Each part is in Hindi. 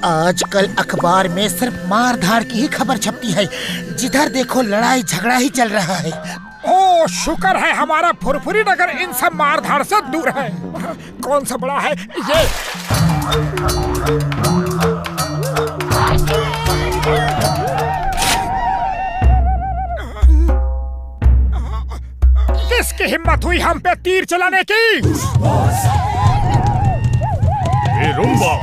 आजकल अखबार में सिर्फ मार-धाड़ की ही खबर छपती है। जिधर देखो लड़ाई झगड़ा ही चल रहा है। ओ शुक्र है हमारा फुरफुरी नगर इन सब मार-धाड़ से दूर है। कौन सा बड़ा है ये? किसकी हिम्मत हुई हम पे तीर चलाने की? रुम्बा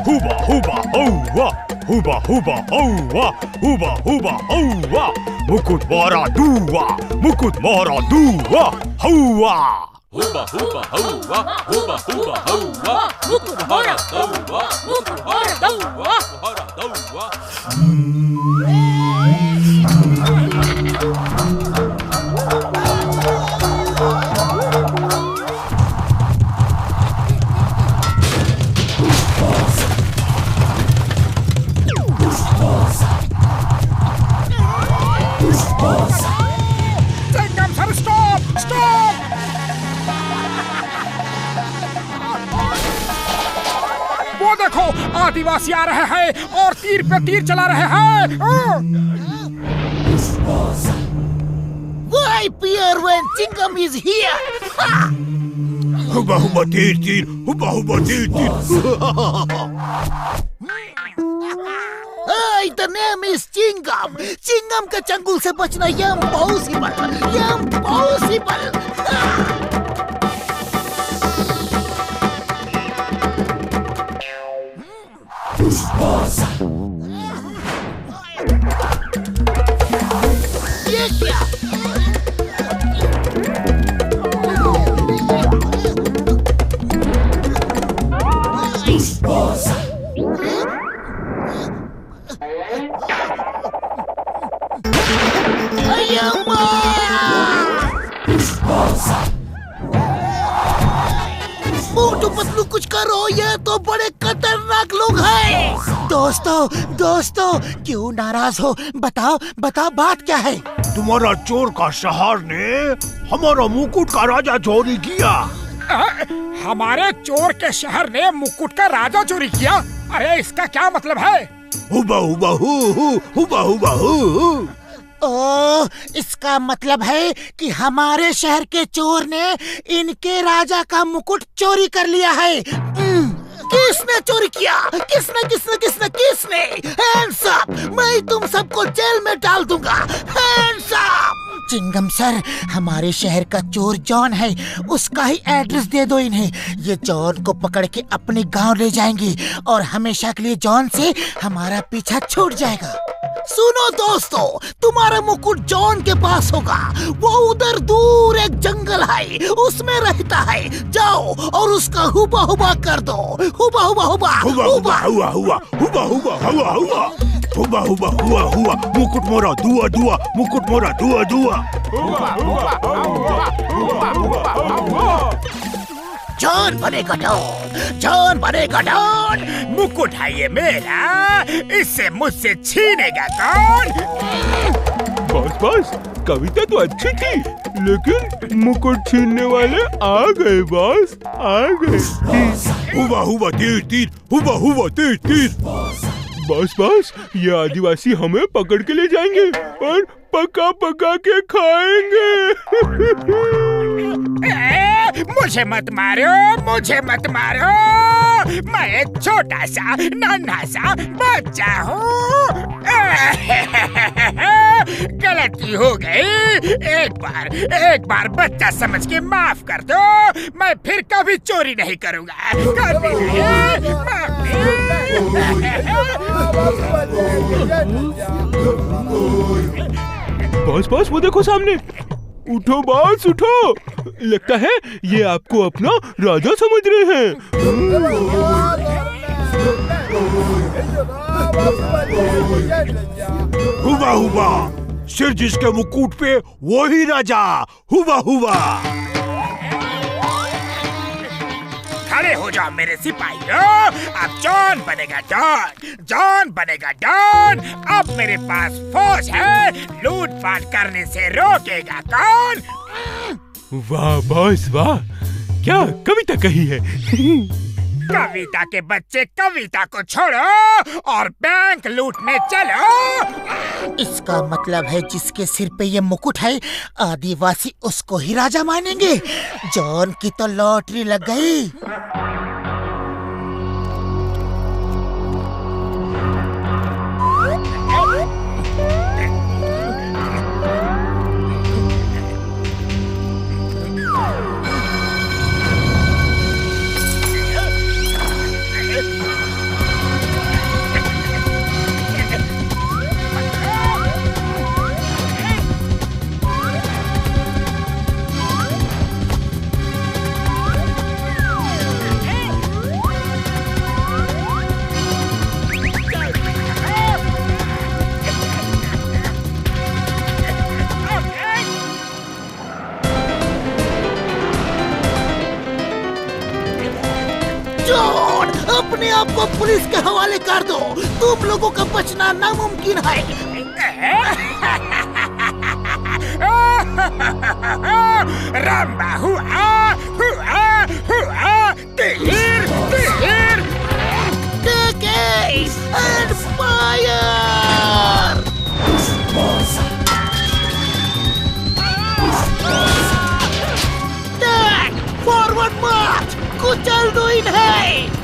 हुबा हुबा औवा, हुबा हुबा औवा, हुबा हुबा औवा, मुकुट मारा दुआ, मुकुट मारा दुआ, हौवा। हुबा हुबा हौवा, हुबा हुबा हौवा, मुकुट मारा दुआ, मुकुट मारा दुआ, मारा दुआ। चिंगम सर स्टॉप स्टॉप! वो देखो आदिवासी आ रहे हैं और तीर पे तीर चला रहे हैं। Why fear when Chingam is here? हुबा हुबा तीर तीर, हुबा हुबा तीर तीर। The name is Chingam. Chingam के चंगुल से बचना impossible. Impossible. ये क्या? मोटू पतलू कुछ करो, ये तो बड़े खतरनाक लोग हैं। दोस्तों क्यों नाराज हो? बताओ बात क्या है? तुम्हारा चोर का शहर ने हमारा मुकुट का राजा चोरी किया। हमारे चोर के शहर ने मुकुट का राजा चोरी किया? अरे इसका क्या मतलब है? हुबा हुबा हुबा हुबा हु। ओ, इसका मतलब है कि हमारे शहर के चोर ने इनके राजा का मुकुट चोरी कर लिया है। किसने चोरी किया? किसने? Hands up! मैं तुम सबको जेल में डाल दूंगा। Hands up! चिंगम सर, हमारे शहर का चोर जॉन है, उसका ही एड्रेस दे दो इन्हें। ये जॉन को पकड़ के अपने गांव ले जाएंगे और हमेशा के लिए जॉन से हमारा पीछा छूट जाएगा। सुनो दोस्तों, तुम्हारा मुकुट जॉन के पास होगा। वो उधर दूर एक जंगल है, उसमें रहता है। जाओ और उसका हुबा हुबा कर दो। हुबा हुबा हुबा हुबा हुबा हुआ हुआ, हुबा हुबा हुआ हुआ, हुबा हुबा हुआ हुआ, मुकुट मोरा दुआ दुआ, मुकुट मोरा दुआ दुआ। जॉन बनेगा डॉन। मुकुट है ये मेरा, इससे मुझसे छीनेगा कौन? बस कविता तो अच्छी थी, लेकिन मुकुट छीनने वाले आ गए बॉस, आ गए। हुबा हुबा तीर तीर, हुबा हुबा तीर तीर। बॉस ये आदिवासी हमें पकड़ के ले जाएंगे और पका के खाएंगे। मुझे मत मारो, मैं एक छोटा सा नन्हा सा बच्चा हूँ। गलती हो गई, एक बार बच्चा समझ के माफ कर दो। मैं फिर कभी चोरी नहीं करूँगा, कभी नहीं। बॉस वो देखो सामने। उठो बॉस उठो, लगता है ये आपको अपना राजा समझ रहे हैं। हुबा हुबा, सिर जिसके मुकुट पे वो ही राजा। हुबा हुबा। खड़े हो जाओ मेरे सिपाहियों। अब जॉन बनेगा डॉन, जॉन बनेगा डॉन। अब मेरे पास फौज है, लूटपाट करने से रोकेगा कौन? वाह बॉस वाह, क्या कविता कही है। कविता के बच्चे कविता को छोड़ो और बैंक लूटने चलो। इसका मतलब है जिसके सिर पे ये मुकुट है, आदिवासी उसको ही राजा मानेंगे। जॉन की तो लॉटरी लग गई। जॉन, अपने आप को पुलिस के हवाले कर दो। तुम लोगों का बचना नामुमकिन है। रंबा हुआ, हुआ, हुआ, तीर, तीर। Take aim and fire! Take forward march! कुचल दो इन्हें!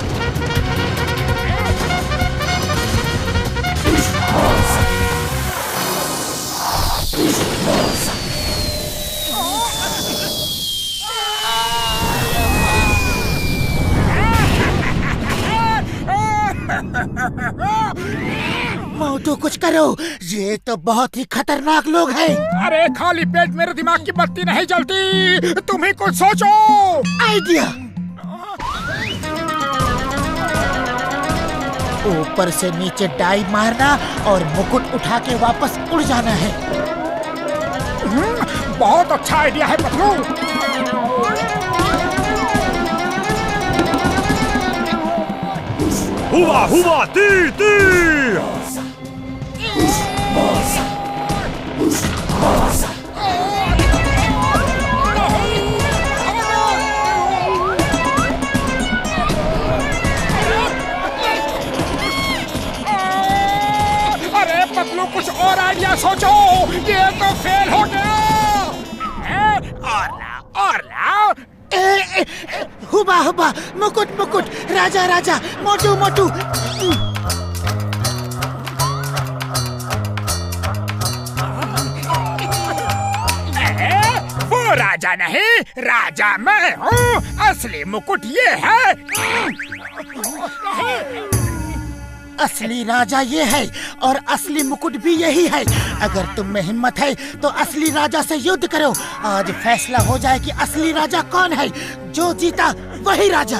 मोटू कुछ करो, ये तो बहुत ही खतरनाक लोग हैं। अरे खाली पेट मेरे दिमाग की बत्ती नहीं जलती, तुम ही कुछ सोचो। आइडिया। ऊपर से नीचे डाइव मारना और मुकुट उठा के वापस उड़ जाना है। बहुत अच्छा आइडिया है पतलू। हुआ हुआ तीर तीर। अरे पतलू कुछ और आइडिया सोचो, ये तो फेल हो गया। और लाओ। हुबा हुबा, मुकुट मुकुट, राजा राजा, मोटू मोटू। वो राजा नहीं, राजा मैं हूँ। असली मुकुट ये है। असली राजा ये है और असली मुकुट भी यही है। अगर तुम में हिम्मत है तो असली राजा से युद्ध करो। आज फैसला हो जाए कि असली राजा कौन है। जो जीता वही राजा।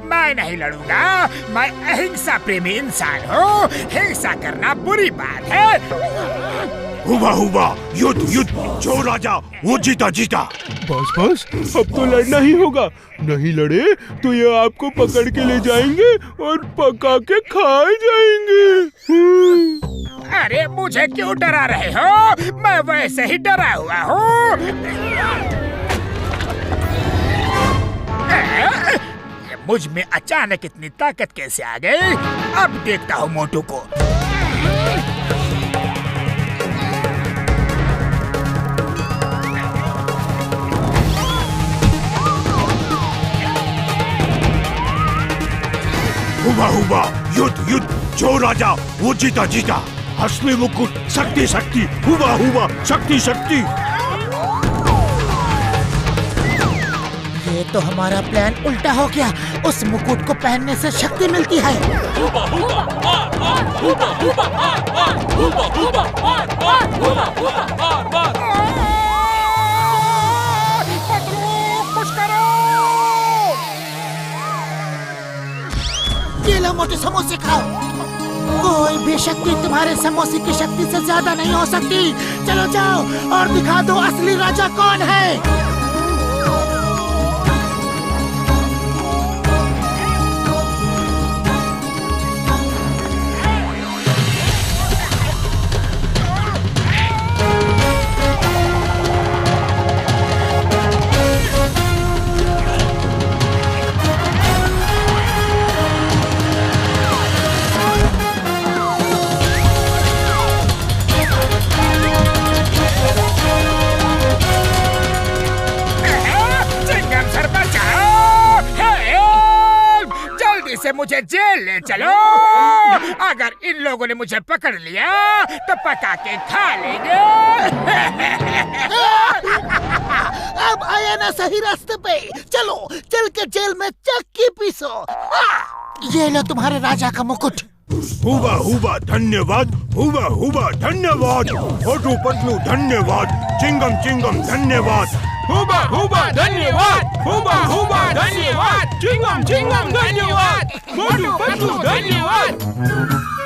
मैं नहीं लड़ूंगा, मैं अहिंसा प्रेमी इंसान हूँ। हिंसा करना बुरी बात है। हुआ हुआ, युद्ध युद्ध, जो राजा वो जीता जीता। बस बस, अब तो लड़ना ही होगा। नहीं लड़े तो ये आपको पकड़ के ले जाएंगे और पका के खाए जाएंगे। अरे मुझे क्यों डरा रहे हो? मैं वैसे ही डरा हुआ हूँ। मुझ में अचानक इतनी ताकत कैसे आ गई? अब देखता हूँ मोटू को। हुआ हुआ, युद्ध युद्ध, जो राजा वो जीता जीता। असली मुकुट, शक्ति शक्ति, हुआ हुआ, शक्ति शक्ति। ये तो हमारा प्लान उल्टा हो गया। उस मुकुट को पहनने से शक्ति मिलती है। ये लो मोटे समोसे खाओ। कोई भी शक्ति तुम्हारे समोसे की शक्ति से ज्यादा नहीं हो सकती। चलो जाओ और दिखा दो असली राजा कौन है। जल्दी से मुझे जेल ले चलो। अगर इन लोगों ने मुझे पकड़ लिया तो पका के खा लेंगे। अब आया ना सही रास्ते पे। चलो चल के जेल में चक्की पीसो। ये लो तुम्हारे राजा का मुकुट। हुआ हुआ धन्यवाद, हुआ हुआ धन्यवाद, छोटू पतलू धन्यवाद, चिंगम चिंगम धन्यवाद, हुबा हुबा धन्यवाद, हुबा हुबा धन्यवाद, चिंगम चिंगम धन्यवाद, मोटू पतलू धन्यवाद।